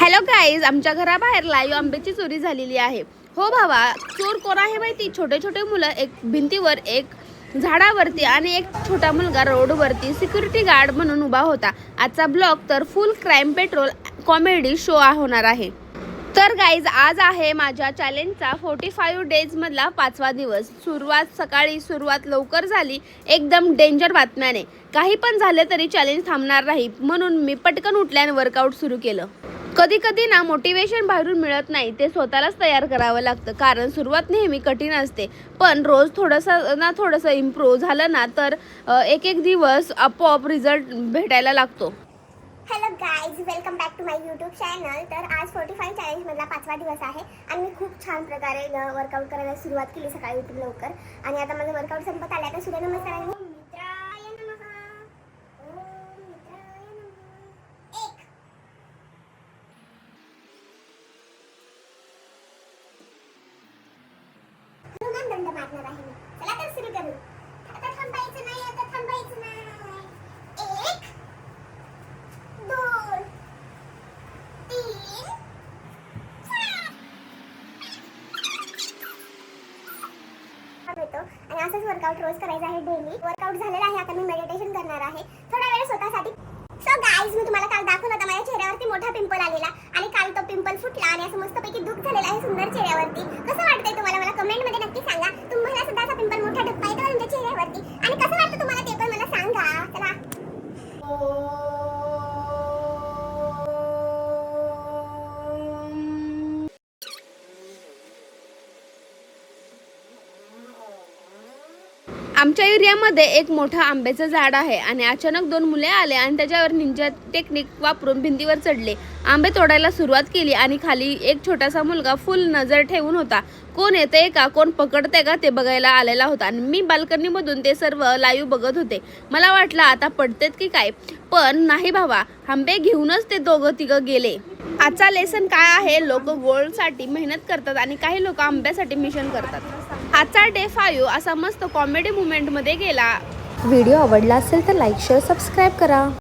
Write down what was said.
Hello guys, आमच्या घराबाहेर live आंब्याची चोरी झालेली आहे। हो भावा, चोर कोण आहे माहिती? छोटे छोटे मुलं, एक भिंतीवर, एक झाडावरती आणि एक छोटा मुलगा रोडवरती सिक्युरिटी गार्ड म्हणून उभा होता। आजचा ब्लॉग तर फुल क्राईम पेट्रोल कॉमेडी शो होणार आहे। तर गाईज, आज आहे माझ्या चॅलेंजचा 45 डेज मधला 5वा दिवस। सुरुवात लवकर झाली, एकदम डेंजर बातम्याने। काही पण झाले तरी चॅलेंज थांबणार नाही, म्हणून मी पटकन उठल्याने वर्कआउट सुरू केलं। कधी कधी ना मोटिवेशन बाहेरून मिळत नाही, ते स्वतःलाच तयार करावं लागतं, कारण सुरुवात नेहमी कठीण असते। पण रोज थोडंसं इम्प्रूव्ह झालं ना तर एक दिवस आपोआप रिझल्ट भेटायला लागतो। Hello guys, welcome back to my YouTube channel. तर आज 45 चॅलेंज मधला 5वा दिवस आहे आणि मी खूप छान प्रकारे वर्कआउट करायला सुरुवात केली सकाळी उठून लवकर। आणि आता माझं वर्कआउट संपत आलं। आता सूर्यनमस्कार दंड मारणार आहे मी। चला तर सुरू करू। आता थांबायचं नाही, आता थांबायचं नाही। 1 2 3 4 येतो आणि असंच वर्कआउट रोज करायचं आहे डेली। वर्कआउट झालेला आहे, आता मी मेडिटेशन करणार आहे थोडा वेळ स्वतःसाठी। सो गाईज, मी तुम्हाला काल दाखवलं होतं माझ्या चेहऱ्यावरती मोठा पिंपल आलेला आणि काल तो पिंपल फुटला आणि असं मस्तपैकी दुःख झालेला आहे सुंदर चेहऱ्यावरती। कसं वाटतंय तुम्हाला? मला कमेंट मध्ये नक्की सांगा। तुम्हाला सुद्धा असा पिंपल मोठा धक्का येतो तुमच्या चेहऱ्यावरती आणि कसं वाटतं तुम्हाला ते पण मला सांगा। चला, आमच्या एरियामध्ये एक मोठा आंब्याचं झाड आहे आणि अचानक 2 मुले आले आणि त्याच्यावर निंजा टेक्निक वापरून भिंतीवर चढले। आंबे तोडायला सुरुवात केली आणि खाली एक छोटासा मुलगा फुल नजर ठेवून होता। कोण येतंय का, कोण पकडतंय का ते बघायला आलेला होता आणि मी बाल्कनी मधून ते सर्व लाईव्ह बघत होते। मला वाटलं आता पडतेत की काय, पण नाही भावा, आंबे घेऊनच ते तिघं गेले। आजचा लेसन काय आहे? लोक गोल्डसाठी मेहनत करतात आणि काही लोक आंब्यासाठी मिशन करतात। आजचा डे 5 असा मस्त कॉमेडी मुवमेंट मध्ये गेला। व्हिडिओ आवडला असेल तर लाईक, शेअर, सबस्क्राईब करा।